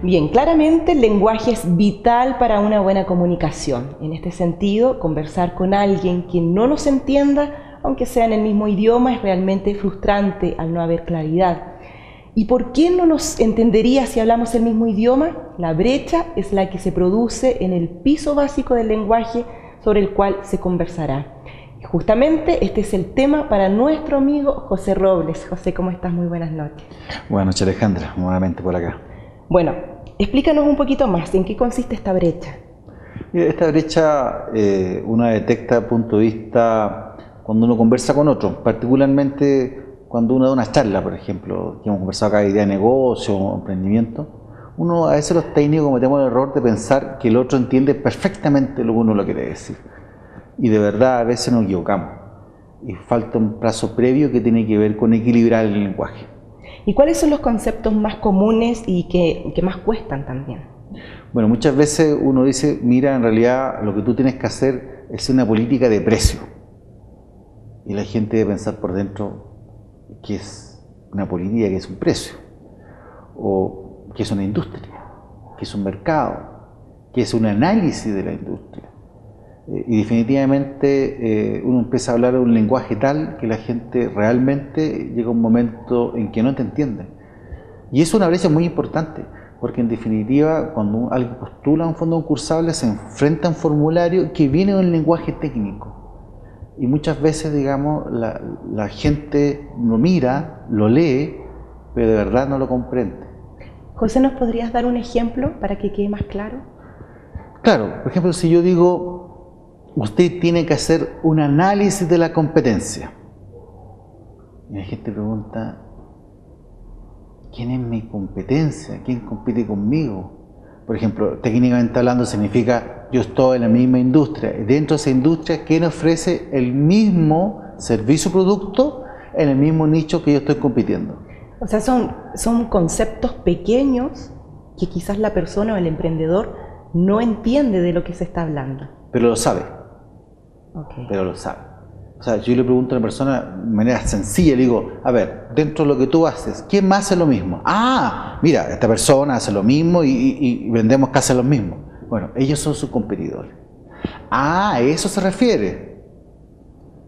Bien, claramente el lenguaje es vital para una buena comunicación. En este sentido, conversar con alguien que no nos entienda, aunque sea en el mismo idioma, es realmente frustrante al no haber claridad. ¿Y por qué no nos entendería si hablamos el mismo idioma? La brecha es la que se produce en el piso básico del lenguaje sobre el cual se conversará. Y justamente este es el tema para nuestro amigo José Robles. José, ¿cómo estás? Muy buenas noches. Buenas noches, Alejandra, nuevamente por acá. Bueno, explícanos un poquito más, ¿en qué consiste esta brecha? Mira, esta brecha uno detecta desde el punto de vista cuando uno conversa con otro, particularmente cuando uno da una charla, por ejemplo, que hemos conversado acá de idea de negocio o emprendimiento. Uno, a veces los técnicos cometemos el error de pensar que el otro entiende perfectamente lo que uno le quiere decir. Y de verdad a veces nos equivocamos. Y falta un paso previo que tiene que ver con equilibrar el lenguaje. ¿Y cuáles son los conceptos más comunes y que más cuestan también? Bueno, muchas veces uno dice, mira, en realidad lo que tú tienes que hacer es una política de precio. Y la gente debe pensar por dentro que es una política, que es un precio, o que es una industria, que es un mercado, que es un análisis de la industria. Y definitivamente uno empieza a hablar un lenguaje tal que la gente realmente llega un momento en que no te entiende. Y es una brecha muy importante, porque en definitiva cuando alguien postula un fondo concursable se enfrenta a un formulario que viene de un lenguaje técnico. Y muchas veces, digamos, la gente lo mira, lo lee, pero de verdad no lo comprende. José, ¿nos podrías dar un ejemplo para que quede más claro? Claro, por ejemplo, si yo digo, usted tiene que hacer un análisis de la competencia. Y la gente pregunta, ¿quién es mi competencia? ¿Quién compite conmigo? Por ejemplo, técnicamente hablando significa, yo estoy en la misma industria. Y dentro de esa industria, ¿quién ofrece el mismo servicio o producto en el mismo nicho que yo estoy compitiendo? O sea, son conceptos pequeños que quizás la persona o el emprendedor no entiende de lo que se está hablando. Pero lo sabe. Okay. Pero lo sabe. O sea, yo le pregunto a una persona de manera sencilla, le digo, a ver, dentro de lo que tú haces, ¿quién más hace lo mismo? Ah, mira, esta persona hace lo mismo y vendemos casi lo mismo. Bueno, ellos son sus competidores. Ah, a eso se refiere.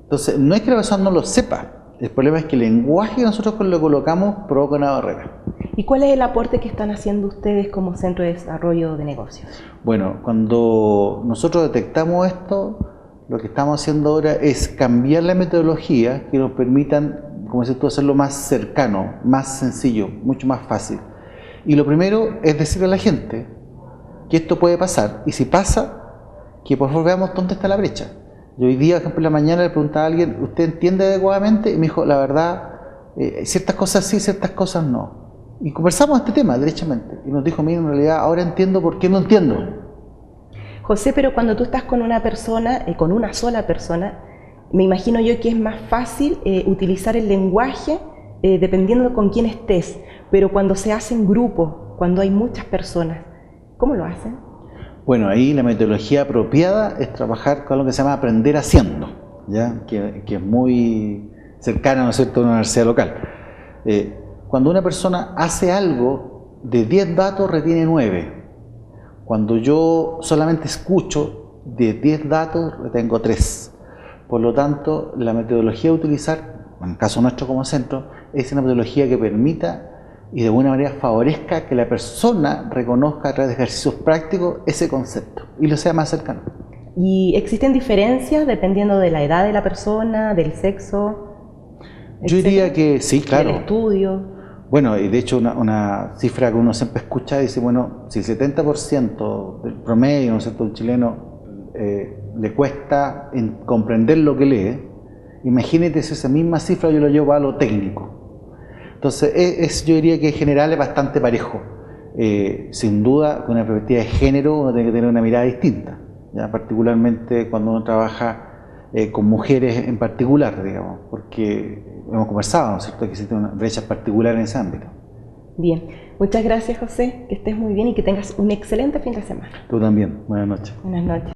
Entonces, no es que la persona no lo sepa. El problema es que el lenguaje que nosotros le colocamos provoca una barrera. ¿Y cuál es el aporte que están haciendo ustedes como Centro de Desarrollo de Negocios? Bueno, cuando nosotros detectamos esto, lo que estamos haciendo ahora es cambiar la metodología que nos permitan, como dices tú, hacerlo más cercano, más sencillo, mucho más fácil. Y lo primero es decirle a la gente que esto puede pasar, y si pasa, que por favor veamos dónde está la brecha. Yo hoy día, por ejemplo, en la mañana le preguntaba a alguien, ¿usted entiende adecuadamente? Y me dijo, la verdad, ciertas cosas sí, ciertas cosas no. Y conversamos este tema, derechamente. Y nos dijo, mira, en realidad ahora entiendo por qué no entiendo. José, pero cuando tú estás con una persona, con una sola persona, me imagino yo que es más fácil utilizar el lenguaje dependiendo con quién estés, pero cuando se hace en grupo, cuando hay muchas personas, ¿cómo lo hacen? Bueno, ahí la metodología apropiada es trabajar con lo que se llama aprender haciendo, ¿ya? Que es muy cercana, ¿no es cierto?, a una universidad local. Cuando una persona hace algo, de 10 datos retiene 9. Cuando yo solamente escucho, de 10 datos retengo 3. Por lo tanto, la metodología a utilizar, en el caso nuestro como centro, es una metodología que permita y de alguna manera favorezca que la persona reconozca a través de ejercicios prácticos ese concepto y lo sea más cercano. ¿Y existen diferencias dependiendo de la edad de la persona, del sexo? Yo diría que sí, claro. Del estudio. Bueno, y de hecho una cifra que uno siempre escucha dice, bueno, si el 70% del promedio, ¿no es cierto?, un chileno le cuesta comprender lo que lee, imagínate si esa misma cifra yo lo llevo a lo técnico. Entonces, yo diría que en general es bastante parejo. Sin duda, con una perspectiva de género uno tiene que tener una mirada distinta, ¿ya? Particularmente cuando uno trabaja con mujeres en particular, digamos, porque hemos conversado, ¿no es cierto?, que existe una brecha particular en ese ámbito. Bien, muchas gracias, José, que estés muy bien y que tengas un excelente fin de semana. Tú también, buenas noches. Buenas noches.